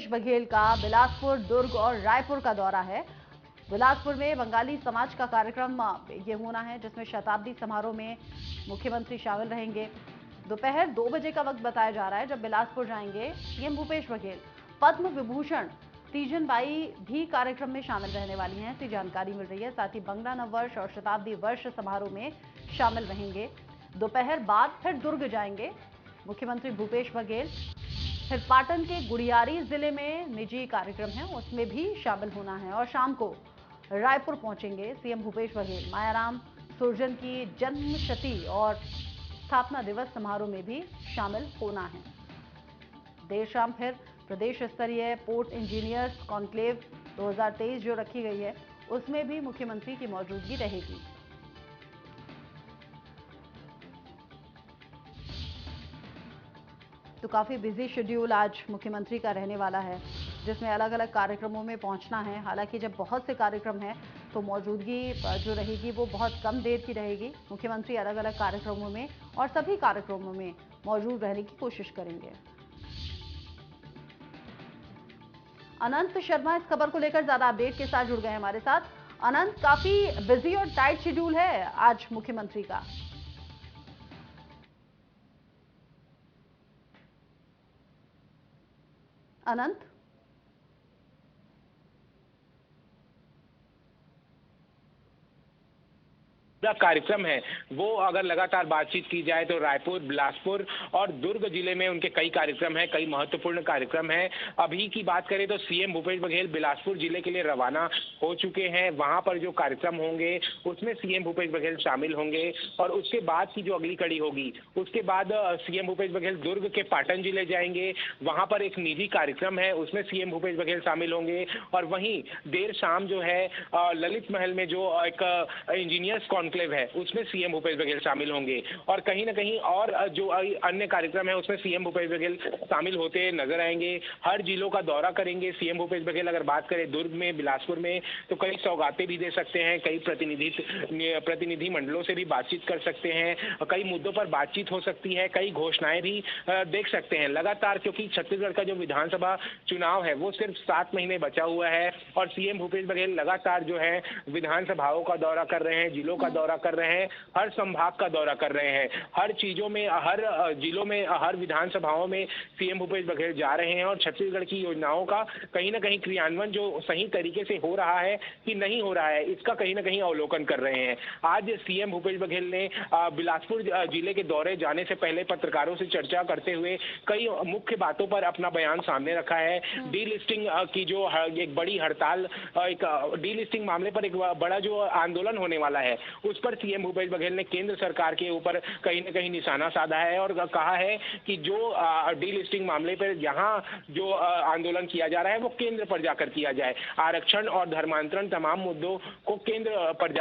भूपेश बघेल का बिलासपुर, दुर्ग और रायपुर का दौरा है। बिलासपुर में बंगाली समाज का कार्यक्रम ये होना है, जिसमें शताब्दी समारोह में मुख्यमंत्री शामिल रहेंगे। दोपहर 2 बजे का वक्त बताया जा रहा है जब बिलासपुर जाएंगे सीएम भूपेश बघेल। पद्म विभूषण तीजन बाई भी कार्यक्रम में शामिल रहने वाली हैं, ऐसी जानकारी मिल रही है। साथ ही बंगला नववर्ष और शताब्दी वर्ष समारोह में शामिल रहेंगे। दोपहर बाद फिर दुर्ग जाएंगे मुख्यमंत्री भूपेश बघेल। फिर पाटन के गुड़ियारी जिले में निजी कार्यक्रम है, उसमें भी शामिल होना है। और शाम को रायपुर पहुंचेंगे सीएम भूपेश बघेल। मायाराम सुरजन की जन्मशती और स्थापना दिवस समारोह में भी शामिल होना है। देर शाम फिर प्रदेश स्तरीय पोर्ट इंजीनियर्स कॉन्क्लेव 2023 जो रखी गई है, उसमें भी मुख्यमंत्री की मौजूदगी रहेगी। तो काफी बिजी शेड्यूल आज मुख्यमंत्री का रहने वाला है, जिसमें अलग अलग कार्यक्रमों में पहुंचना है। हालांकि जब बहुत से कार्यक्रम हैं तो मौजूदगी जो रहेगी वो बहुत कम देर की रहेगी। मुख्यमंत्री अलग अलग कार्यक्रमों में और सभी कार्यक्रमों में मौजूद रहने की कोशिश करेंगे। अनंत शर्मा इस खबर को लेकर ज्यादा अपडेट के साथ जुड़ गए हमारे साथ। अनंत, काफी बिजी और टाइट शेड्यूल है आज मुख्यमंत्री का। अनंत, कार्यक्रम है वो अगर लगातार बातचीत की जाए तो रायपुर, बिलासपुर और दुर्ग जिले में उनके कई कार्यक्रम हैं, कई महत्वपूर्ण कार्यक्रम हैं। अभी की बात करें तो सीएम भूपेश बघेल बिलासपुर जिले के लिए रवाना हो चुके हैं। वहां पर जो कार्यक्रम होंगे उसमें सीएम भूपेश बघेल शामिल होंगे और उसके बाद की जो अगली कड़ी होगी, उसके बाद सीएम भूपेश बघेल दुर्ग के पाटन जिले जाएंगे। वहां पर एक निजी कार्यक्रम है, उसमें सीएम भूपेश बघेल शामिल होंगे। और वहीं देर शाम जो है ललित महल में जो एक इंजीनियर्स कॉन्क्लेव है, उसमें सीएम भूपेश बघेल शामिल होंगे। और कहीं ना कहीं और जो अन्य कार्यक्रम है उसमें सीएम भूपेश बघेल शामिल होते नजर आएंगे। हर जिलों का दौरा करेंगे सीएम भूपेश बघेल। अगर बात करें दुर्ग में, बिलासपुर में, तो कई सौगातें भी दे सकते हैं, कई प्रतिनिधि मंडलों से भी बातचीत कर सकते हैं, कई मुद्दों पर बातचीत हो सकती है, कई घोषणाएं भी देख सकते हैं लगातार। क्योंकि छत्तीसगढ़ का जो विधानसभा चुनाव है वो सिर्फ 7 महीने बचा हुआ है और सीएम भूपेश बघेल लगातार जो है विधानसभाओं का दौरा कर रहे हैं, जिलों का दौरा कर रहे हैं, हर संभाग का दौरा कर रहे हैं। हर चीजों में, हर जिलों में, हर विधानसभाओं में सीएम भूपेश बघेल जा रहे हैं और छत्तीसगढ़ की योजनाओं का कहीं ना कहीं क्रियान्वयन जो सही तरीके से हो रहा है कि नहीं हो रहा है, इसका कहीं ना कहीं अवलोकन कर रहे हैं। आज सीएम भूपेश बघेल ने बिलासपुर जिले के दौरे जाने से पहले पत्रकारों से चर्चा करते हुए कई मुख्य बातों पर अपना बयान सामने रखा है। डीलिस्टिंग की जो एक बड़ी हड़ताल, एक डीलिस्टिंग मामले पर एक बड़ा जो आंदोलन होने वाला है, उस पर सीएम भूपेश बघेल ने केंद्र सरकार के ऊपर कहीं ना कहीं निशाना साधा है और कहा है कि जो डीलिस्टिंग मामले पर यहाँ जो आंदोलन किया जा रहा है वो केंद्र पर जाकर किया जाए। आरक्षण और धर्मांतरण तमाम मुद्दों को केंद्र पर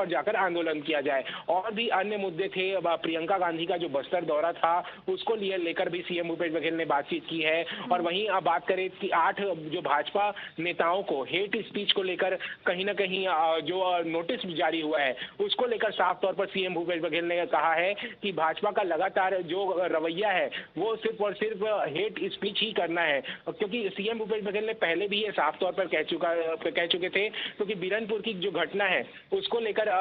जाकर आंदोलन किया जाए। और भी अन्य मुद्दे थे, प्रियंका गांधी का जो बस्तर दौरा था उसको लेकर भी सीएम भूपेश बघेल ने बातचीत की है। और वहीं अब बात करें कि 8 जो भाजपा नेताओं को हेट स्पीच को लेकर कहीं ना कहीं जो नोटिस जारी हुआ है, उसको लेकर साफ तौर पर सीएम भूपेश बघेल ने कहा है कि भाजपा का लगातार जो रवैया है वो सिर्फ और सिर्फ हेट स्पीच ही करना है। क्योंकि सीएम भूपेश बघेल ने पहले भी ये साफ तौर पर कह चुके थे, क्योंकि बीरनपुर की जो घटना है उसको लेकर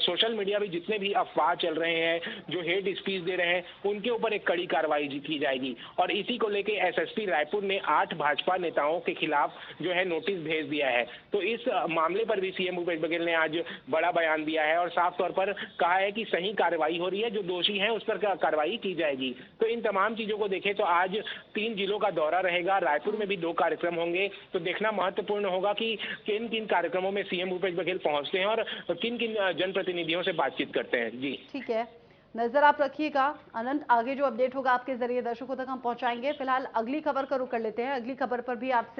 सोशल मीडिया में जितने भी अफवाह चल रहे हैं, जो हेट स्पीच दे रहे हैं, उनके ऊपर एक कड़ी कार्रवाई की जाएगी। और इसी को लेकर एसएसपी रायपुर ने 8 भाजपा नेताओं के खिलाफ जो है नोटिस भेज दिया है। तो इस मामले पर भी सीएम भूपेश बघेल ने आज बड़ा बयान दिया है और साफ तौर पर कहा है कि सही कार्रवाई हो रही है, जो दोषी हैं उस पर कार्रवाई की जाएगी। तो इन तमाम चीजों को देखें तो आज 3 जिलों का दौरा रहेगा, रायपुर में भी 2 कार्यक्रम होंगे। तो देखना महत्वपूर्ण होगा कि किन किन कार्यक्रमों में सीएम भूपेश बघेल पहुंचते हैं और किन किन जनप्रतिनिधियों से बातचीत करते हैं। जी ठीक है, नजर आप रखिएगा अनंत। आगे जो अपडेट होगा आपके जरिए दर्शकों तक हम पहुंचाएंगे। फिलहाल अगली खबर का रुख कर लेते हैं। अगली खबर पर भी आपसे